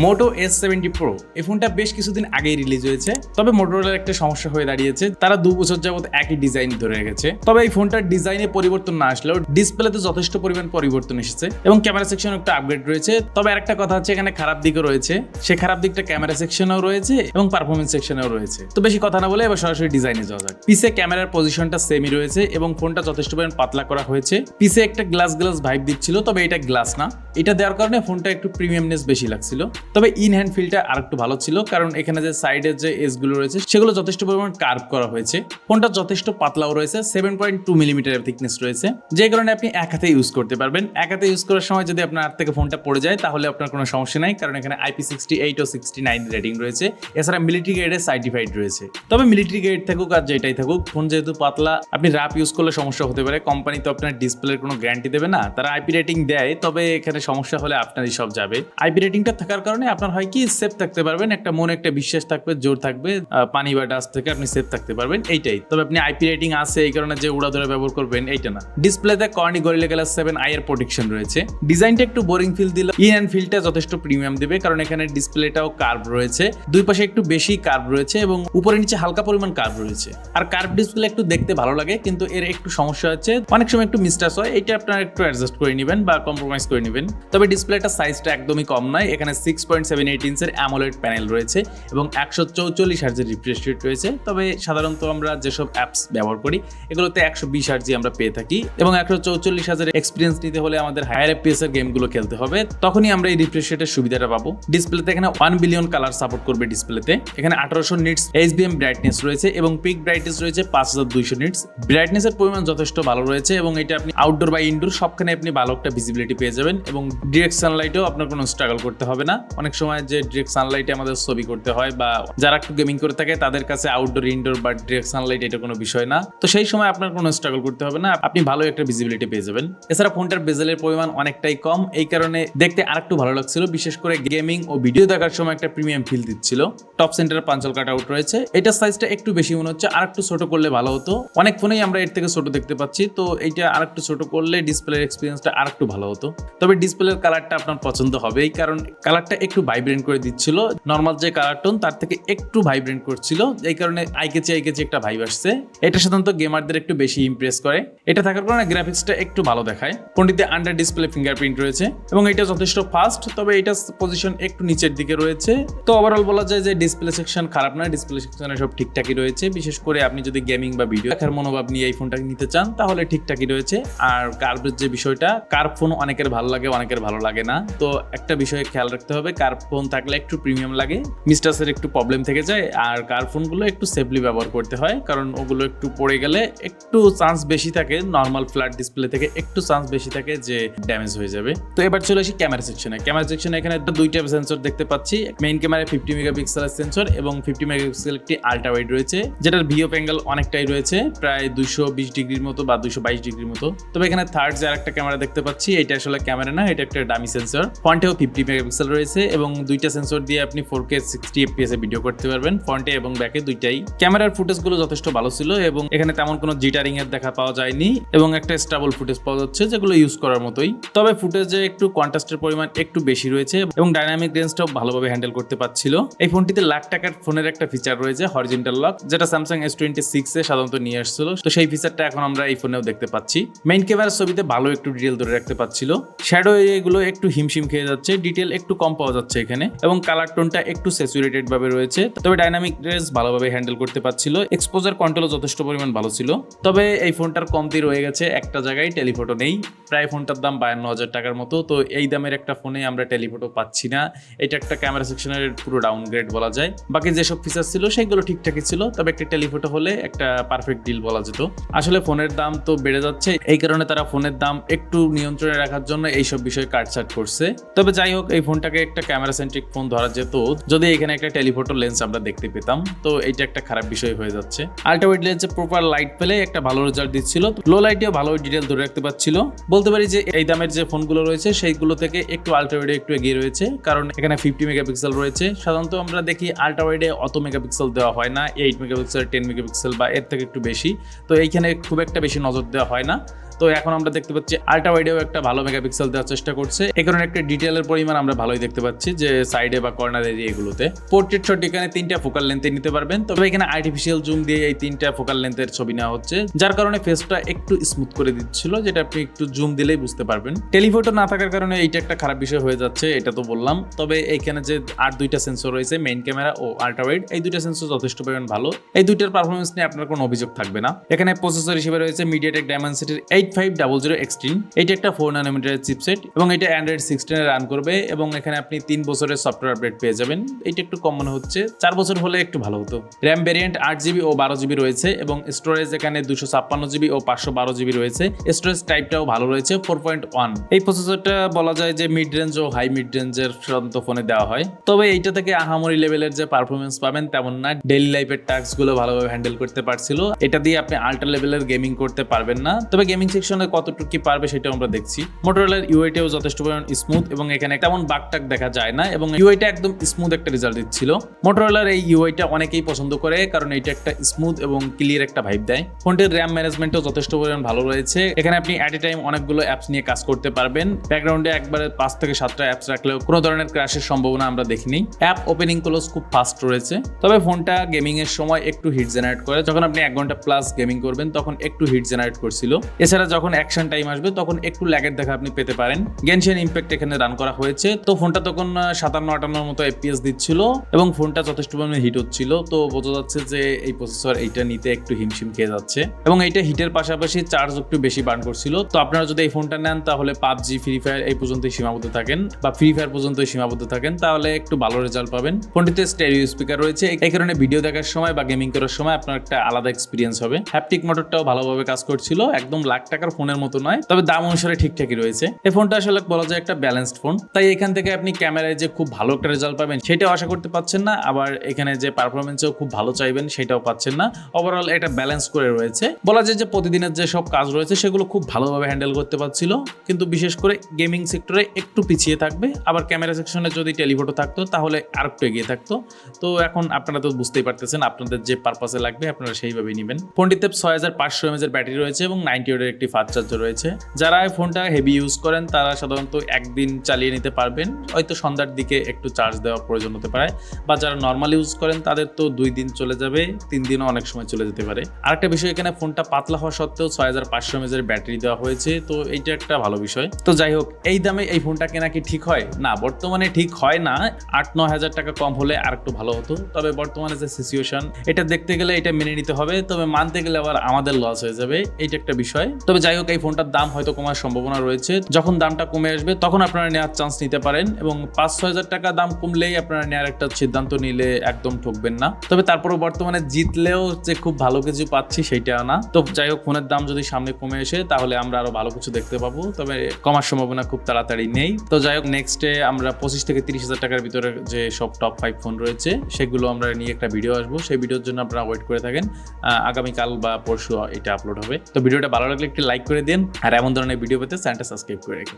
মোটো S70 Pro এই ফোনটা বেশ কিছুদিন আগেই রিলিজ হয়েছে, তবে মোটোরোলার একটা সমস্যা হয়ে দাঁড়িয়েছে, তারা 2 বছর যাবত একই ডিজাইন ধরে রেখেছে। তবে এই ফোনটার ডিজাইনে পরিবর্তন না আসলেও ডিসপ্লেতে যথেষ্ট পরিমাণ পরিবর্তন এসেছে এবং ক্যামেরা সেকশনে একটা আপগ্রেড রয়েছে। তবে আরেকটা কথা হচ্ছে এখানে খারাপ দিকও রয়েছে, সে খারাপ দিকটা ক্যামেরা সেকশনেও রয়েছে এবং পারফরমেন্স সেকশনেও রয়েছে। তো বেশি কথা না বলে এবার সরাসরি ডিজাইনে যাওয়া যাক। পিছে ক্যামেরার পজিশনটা সেমই রয়েছে এবং ফোনটা যথেষ্ট পরিমাণ পাতলা করা হয়েছে। পিছে একটা গ্লাস ভাইব দিচ্ছিল, তবে এটা গ্লাস না। এটা দেওয়ার কারণে ফোনটা একটু প্রিমিয়ামনেস বেশি লাগছিল। তবে ইন হ্যান্ড ফিলটা আরেকটু ভালো ছিল, কারণ এখানে যে সাইডের যে এজগুলো রয়েছে সেগুলো যথেষ্ট পরিমাণ কার্ভ করা হয়েছে। ফোনটা যথেষ্ট পাতলাও রয়েছে, 7.2 মিলিমিটারের থিকনেস রয়েছে, যে কারণে আপনি এক হাতে ইউজ করতে পারবেন। এক হাতে ইউজ করার সময় যদি আপনার হাত থেকে ফোনটা পড়ে যায় তাহলে আপনার কোনো সমস্যা নাই, কারণ এখানে IP68 ও 69 রেটিং রয়েছে। এছাড়া মিলিটারি গ্রেডে সার্টিফাইড রয়েছে। তবে মিলিটারি গ্রেড থাকুক আর যেটাই থাকুক, ফোন যেহেতু পাতলা, আপনি রাফ ইউজ করলে সমস্যা হতে পারে। কোম্পানি তো আপনার ডিসপ্লের কোনো গ্যারান্টি দেবে না, তারা IP রেটিং দেয়, তবে এখানে সমস্যা হলে আপনারই সব যাবে। IP রেটিংটা থাকার কারণে আপনার হয় কি সেফ থাকতে পারবেন, একটা মনে একটা বিশ্বাস থাকবে, জোর থাকবে, পানি বা ডাস্ট থেকে আপনি সেফ থাকতে পারবেন, এইটাই। তবে আপনি IP রেটিং আছে এই কারণে যে উড়া ধরে ব্যবহার করবেন এইটা না। ডিসপ্লেতে কর্নি গরিলা গ্লাস 7 আই এর প্রোটেকশন রয়েছে। ডিজাইনটা একটু বোরিং ফিল দিল, ইন হ্যান্ড ফিলটা যথেষ্ট প্রিমিয়াম দিবে, কারণ এখানে ডিসপ্লেটাও কার্ভ রয়েছে, দুই পাশে একটু বেশি কার্ভ রয়েছে এবং উপরে নিচে হালকা পরিমাণ কার্ভ রয়েছে। আর কার্ভ ডিসপ্লে একটু দেখতে ভালো লাগে, কিন্তু এর একটু সমস্যা হচ্ছে অনেক সময় একটু মিসটাচ হয়, এটা আপনারা একটু অ্যাডজাস্ট করে নেবেন বা কম্প্রোমাইজ করে নেবেন। তবে ডিসপ্লেটা সাইজটা একদমই কম নয়, এখানে 6.78 ইঞ্চের অ্যামোলেড প্যানেল রয়েছে এবং 144 হার্জের রিফ্রেশ রেট রয়েছে। তবে সাধারণত আমরা যেসব অ্যাপস ব্যবহার করি এগুলোতে 120 হার্জই আমরা পেয়ে থাকি এবং 144 হার্জের এক্সপিরিয়েন্স নিতে হলে আমাদের হায়ার FPS এর গেমগুলো খেলতে হবে, তখনই আমরা এই রিফ্রেশ রেটের সুবিধাটা পাবো। ডিসপ্লেতে এখানে 1 বিলিয়ন কালার সাপোর্ট করবে ডিসপ্লেতে। এখানে 1800 নিটস HBM ব্রাইটনেস রয়েছে এবং পিক ব্রাইটনেস রয়েছে 5200 নিটস। ব্রাইটনেসের পরিমাণ যথেষ্ট ভালো রয়েছে এবং এটা আপনি আউটডোর বা ইনডোর সবখানে আপনি ভালো একটা ভিজিবিলিটি পেয়ে যাবেন এবং ডিরেক্ট সানলাইটেও আপনার কোনো স্ট্রাগল করতে হবে না। অনেক সময় যে ডিরেক্ট সানলাইটে আমাদের ছবি করতে হয় বা যারা একটু গেমিং করে থাকে তাদের কাছে আউটডোর ইনডোর বা ডিরেক্ট সানলাইট এটা কোনো বিষয় না, তো সেই সময় আপনার কোনো স্ট্রাগল করতে হবে না, আপনি ভালো একটা ভিজিবিলিটি পেয়ে যাবেন। এছাড়া ফোনটার বেজেলের পরিমাণ অনেকটাই কম, এই কারণে দেখতে আরেকটু ভালো লাগছিল, বিশেষ করে গেমিং ও ভিডিও দেখার সময় একটা প্রিমিয়াম ফিল দিচ্ছিল। টপ সেন্টারে পাঞ্চল কাট আউট রয়েছে, এটার সাইজটা একটু বেশি মনে হচ্ছে, আরেকটু ছোট করলে ভালো হতো। অনেক ফোনেই আমরা এর থেকে ছোট দেখতে পাচ্ছি, তো এইটা আরেকটু ছোট করলে ডিসপ্লের এক্সপিরিয়েন্সটা আরেকটু ভালো হতো। তবে ডিসপ্লের কালারটা আপনার পছন্দ হবেই, কারণ কালারটা একটু ভাইব্রেন্ট করে দিচ্ছিল, নর্মাল যে কালার টোন তার থেকে একটু ভাইব্রেন্ট করছিল, এই কারণে আইকেচি একটা ভাইব আসছে। এটা সাধারণত গেমারদের একটু বেশি ইমপ্রেস করে, এটা থাকার কারণে গ্রাফিক্সটা একটু ভালো দেখায়। ফোনটিতে আন্ডার ডিসপ্লে ফিঙ্গারপ্রিন্ট রয়েছে এবং এটা যথেষ্ট ফাস্ট, তবে এটা পজিশন একটু নিচের দিকে রয়েছে। তো ওভারঅল বলা যায় যে ডিসপ্লে সেকশন খারাপ না, ডিসপ্লে সেকশনে সব ঠিকঠাকই রয়েছে। বিশেষ করে আপনি যদি গেমিং বা ভিডিও দেখার মনোভাব নিয়ে এই ফোনটাকে নিতে চান তাহলে ঠিকঠাকই রয়েছে। আর কার্ভের যে বিষয়টা, কার্ভ ফোন অনেকের ভালো লাগে, অনেকের ভালো লাগে না, তো একটা বিষয়ে খেয়াল রাখতে হবে, কার্ভ ফোন থাকলে একটু প্রিমিয়াম লাগে, মিস্টাসের একটু প্রবলেম থেকে যায়। আর কার্ভ ফোনগুলো একটু সেফলি ব্যবহার করতে হয়, কারণ ওগুলো একটু পড়ে গেলে একটু চান্স বেশি থাকে, নর্মাল ফ্ল্যাট ডিসপ্লে থেকে একটু চান্স বেশি থাকে যে ড্যামেজ হয়ে যাবে। তো এবার চলে আসি ক্যামেরা সেকশনে। ক্যামেরা সেকশনে এখানে দুইটা সেন্সর দেখতে পাচ্ছি। মেইন ক্যামেরায় 50 মেগাপিক্সেলের সেন্সর এবং 50 মেগাপিক্সেল একটি আল্ট্রা ওয়াইড রয়েছে, যেটার ভিও অ্যাঙ্গেল অনেকটাই রয়েছে, প্রায় 220 ডিগ্রির মতো বা 222 ডিগ্রির মতো। তবে এখানে থার্ড যে আরেকটা ক্যামেরা দেখতে পাচ্ছি, এটা আসলে ক্যামেরা না, এটা একটা ডামি সেন্সর। ফ্রন্টেও 50 মেগাপিক্সেল রয়েছে এবং দুইটা সেন্সর দিয়ে আপনি 4K 60 FPS এ ভিডিও করতে পারবেন, ফ্রন্টে এবং ব্যাকে দুইটাই। ক্যামেরার ফুটেজগুলো যথেষ্ট ভালো ছিল এবং এখানে তেমন কোনো জিটারিং এর দেখা পাওয়া যায়নি এবং একটা স্টেবল ফুটেজ পাওয়া যাচ্ছে যেগুলো ইউজ করার মতোই। তবে ফুটেজে একটু কন্ট্রাস্টের পরিমাণ একটু বেশি রয়েছে এবং ডাইনামিক রেঞ্জটাও ভালোভাবে হ্যান্ডেল করতে পারছিল। এই ফোনটিতে লাখ টাকার ফোনের একটা ফিচার রয়েছে হরিজন্টাল লক, যেটা স্যামসাং S26 এ সাধারণত নিয়ে আসছিল, তো সেই ফিচারটা এখন আমরা এই ফোনেও দেখতে পাচ্ছি। মেইন ক্যামেরার ছবিতে ভালো একটু ডিটেল ধরে রাখতে পারছিল, শ্যাডো এরিয়াগুলো একটু হিমশিম খেয়ে যাচ্ছে, ডিটেল একটু কম পাওয়া যাচ্ছে এখানে এবং কালার টোনটা একটু স্যাচুরেটেড ভাবে রয়েছে। তবে ডাইনামিক রেঞ্জ ভালোভাবে হ্যান্ডেল করতে পারছিল, এক্সপোজার কন্ট্রোলও যথেষ্ট পরিমাণ ভালো ছিল। তবে এই ফোনটার কমতি রয়ে গেছে একটা জায়গায়, টেলিফটো নেই। প্রায় ফোনটার দাম 52,000 টাকার মতো, তো এই দামের একটা ফোনে আমরা টেলিফটো পাচ্ছি না, এটা একটা ক্যামেরা সেকশনের পুরো ডাউনগ্রেড বলা যায়। বাকি যেসব ফিচার ছিল সেগুলো ঠিকঠাকই ছিল, তবে একটা টেলিফটো হলে একটা পারফেক্ট ডিল বলা যেত। আসলে ফোনের দাম তো বেড়ে যাচ্ছে, এই কারণে তারা ফোনের দাম একটু নিয়ন্ত্রণে রাখার জন্য এইসব বিষয়ে কাটছাট করছে। তবে যাই হোক, এই ফোনটাকে একটা ক্যামেরা সেন্ট্রিক ফোন ধরা যেত যদি এখানে একটা টেলিফটো লেন্স আমরা দেখতে পেতাম, তো এইটা একটা খারাপ বিষয় হয়ে যাচ্ছে। আল্ট্রা ওয়াইড লেন্সে প্রপার লাইট পেলে একটা ভালো রেজাল্ট দিচ্ছিল, লো লাইটেও ভালো ডিটেল ধরে রাখতে পারছিল। বলতে পারি যে এই দামের যে ফোনগুলো রয়েছে সেইগুলো থেকে একটু আল্ট্রা ওয়াইডে একটু এগিয়ে রয়েছে, কারণ এখানে 50 মেগাপিক্সেল রয়েছে। সাধারণত আমরা দেখি আল্ট্রা ওয়াইডে অত মেগাপিক্সেল দেওয়া হয় না, 8 মেগাপিক্সেল 10 মেগাপিক্সেল বা এর থেকে একটু বেশি, তো এইখানে খুব একটা বেশি নজর দেওয়া হয় না। তো তো এখন আমরা দেখতে পাচ্ছি আল্ট্রা ওয়াইডেও একটা ভালো মেগাপিক্সেল দেওয়ার চেষ্টা করছে, এই কারণে একটা ডিটেলের পরিমাণ আমরা ভালোই দেখতে পাচ্ছি যে সাইডে বা কর্নার এরিয়া এগুলোতে। পোর্ট্রেট শট এখানে 3টা ফোকাল লেন্থে নিতে পারবেন, তবে এখানে আর্টিফিশিয়াল জুম দিয়ে এই 3টা ফোকাল লেন্থের ছবি নেওয়া হচ্ছে, যার কারণে ফেসটা একটু স্মুথ করে দিচ্ছিল, যেটা আপনি একটু জুম দিলেই বুঝতে পারবেন। টেলিফোটো না থাকার কারণে এইটা একটা খারাপ বিষয় হয়ে যাচ্ছে, এটা তো বললাম। তবে এখানে যে আর 2টা সেন্সর রয়েছে, মেইন ক্যামেরা ও আল্ট্রা ওয়াইড, এই 2টা সেন্সর যথেষ্ট পরিমাণ ভালো। এই 2টার পারফরমেন্স নিয়ে আপনার কোনো অভিযোগ থাকবে না। এখানে প্রসেসর হিসেবে রয়েছে MediaTek Dimensity 8500 Extreme, এটা একটা 4 নানোমিটারের চিপসেট এবং এটা Android 16 এ রান করবে এবং এখানে আপনি 3 বছরের সফটওয়্যার আপডেট পেয়ে যাবেন। এটা একটু কম মনে হচ্ছে, 4 বছর হলে একটু ভালো হতো। র্যাম ভেরিয়েন্ট 8GB ও 12GB রয়েছে এবং স্টোরেজ এখানে 256GB ও 512GB রয়েছে। স্টোরেজ টাইপটাও ভালো রয়েছে 4.1। এই প্রসেসরটা বলা যায় যে মিড রেঞ্জ ও হাই মিড রেঞ্জের ফোনে দেওয়া হয়, তবে এইটা থেকে আহামরি লেভেলের যে পারফরমেন্স পাবেন তেমন না। ডেইলি লাইফের টাস্ক গুলো ভালোভাবে হ্যান্ডেল করতে পারছিল, এটা দিয়ে আপনি আল্ট্রা লেভেলের গেমিং করতে পারবেন না, তবে গেমিং সেকশনে কতটুকু কি পারবে সেটাও আমরা দেখছি। মোটরোলার ইউআইটাও যথেষ্ট পরিমাণ স্মুথ এবং এখানে তেমন বাগটাক দেখা যায় না এবং ইউআইটা একদম স্মুথ একটা রেজাল্ট দিচ্ছিল। মোটরোলার এই ইউআইটা অনেকেই পছন্দ করে, কারণ এটা একটা স্মুথ এবং ক্লিয়ার একটা ভাইব দেয়। ফোনটির র্যাম ম্যানেজমেন্টও যথেষ্ট পরিমাণ ভালো রয়েছে, এখানে আপনি অ্যাট এ টাইম অনেকগুলো অ্যাপস নিয়ে কাজ করতে পারবেন। ব্যাকগ্রাউন্ডে একবারে 5 থেকে 7টা অ্যাপস রাখলেও কোনো ধরনের ক্র্যাশের সম্ভাবনা আমরা দেখিনি। অ্যাপ ওপেনিং ক্লোজ খুব ফাস্ট রয়েছে, তবে ফোনটা গেমিং এর সময় একটু হিট জেনারেট করে। যখন আপনি 1 ঘন্টা প্লাস গেমিং করবেন তখন একটু হিট জেনারেট করছিল। এছাড়া যখন অ্যাকশন টাইম আসবে তখন একটু ল্যাগের দেখা আপনি পেতে পারেন। গেনশিন ইম্প্যাক্ট এখানে রান করা হয়েছে, তো ফোনটা তখন 57-58 মতো FPS দিচ্ছিল এবং ফোনটা যথেষ্ট পরিমাণে হিট হচ্ছিল। তো বোঝা যাচ্ছে যে এই প্রসেসর এইটা নিতে একটু হিমশিম খেয়ে যাচ্ছে এবং এইটা হিটের পাশাপাশি চার্জ একটু বেশি বার্ন করছিল। তো আপনারা যদি এই ফোনটা নেন তাহলে PUBG, ফ্রি ফায়ার এই পর্যন্তই সীমাবদ্ধ থাকেন বা ফ্রি ফায়ার পর্যন্তই সীমাবদ্ধ থাকেন, তাহলে একটু ভালো রেজাল্ট পাবেন। ফোনটিতে স্টেরিও স্পিকার রয়েছে, এই কারণে ভিডিও দেখার সময় বা গেমিং করার সময় আপনার একটা আলাদা এক্সপিরিয়েন্স হবে। হ্যাপটিক মোটরটাও ভালোভাবে কাজ করছিল, একদম লাখ টাকার ফোনের মতো নয়, তবে দাম অনুসারে ঠিকঠাকই রয়েছে। এই ফোনটা আসলে বলা যায় একটা ব্যালেন্সড ফোন, তাই এখান থেকে আপনি ক্যামেরায় যে খুব ভালো একটা রেজাল্ট পাবেন সেটাও আশা করতে পাচ্ছেন না, আবার এখানে যে পারফরমেন্সেও খুব ভালো চাইবেন সেটাও পাচ্ছেন না। ওভারঅল এটা ব্যালেন্স করে রয়েছে। বলা যায় যে প্রতিদিনের যে সব কাজ রয়েছে সেগুলো খুব ভালোভাবে হ্যান্ডেল করতে পারছিল, কিন্তু বিশেষ করে গেমিং সেক্টরে একটু পিছিয়ে থাকবে। আবার ক্যামেরা সেকশনে যদি টেলিফোটো থাকতো তাহলে আরেকটু এগিয়ে থাকতো। তো এখন আপনারা তো বুঝতেই পারতেছেন, আপনাদের যে পারপাসে লাগবে আপনারা সেইভাবেই নেবেন। ফোনটিতে 6500 mAh এর ব্যাটারি রয়েছে এবং 90 ওয়াটের একটি ফাস্ট চার্জার রয়েছে। যারা এই ফোনটা হেভি ইউজ করেন তারা সাধারণত একদিন চালিয়ে নিতে পারবেন, হয়তো সন্ধ্যার দিকে একটু চার্জ দেওয়ার প্রয়োজন হতে পারে, বা যারা নর্মাল ইউজ করেন তাদের তো 2 দিন চলে যাবে, 3 দিনও অনেক সময় চলে যেতে পারে। আরেকটা বিষয়, এখানে ফোনটা পাতলা হওয়া সত্ত্বেও 6500 mAh এর ব্যাটারি দেওয়া হয়েছে, তো এইটা একটা ভালো বিষয়। তো যাই হোক, এই দামে এই ফোনটা কেনা কি ঠিক হয়? না, বর্তমানে ঠিক হয় না। 8-9 হাজার টাকা কম হলে আর একটু ভালো হতো, তবে বর্তমানে যে সিচুয়েশন এটা দেখতে গেলে এটা মেনে নিতে হবে, তবে মানতে গেলে আবার আমাদের লস হয়ে যাবে, এইটা একটা বিষয়। তবে যাই হোক, এই ফোনটার দাম হয়তো কমার সম্ভাবনা রয়েছে, যখন দামটা কমে আসবে তখন আপনারা নেওয়ার চান্স নিতে পারেন এবং 5-6 হাজার টাকা দাম কমলেই আপনারা নেওয়ার একটা সিদ্ধান্ত নিলে একদম ঠকবেন না। তবে তারপরে বর্তমানে জিতলেও যে খুব ভালো কিছু পাচ্ছি সেইটা না। তো যাই হোক, ফোনের দাম যদি সামনে কমে আসে তাহলে আমরা আরো ভালো কিছু দেখতে পাবো, তবে কমার সম্ভাবনা খুব তাড়াতাড়ি নেই। তো যাই হোক, নেক্সটে আমরা 25 থেকে 30 হাজার টাকার ভিতরে যে সব টপ 5 ফোন রয়েছে সেগুলো আমরা নিয়ে একটা ভিডিও আসবো, সেই ভিডিওর জন্য আপনারা ওয়েট করে থাকেন। আগামীকাল বা পরশু এটা আপলোড হবে। তো ভিডিওটা ভালো লাগলে একটু লাইক করে দিন, আর এমন ধরনের ভিডিও পেতে চ্যানেলটা সাবস্ক্রাইব করে রাখুন।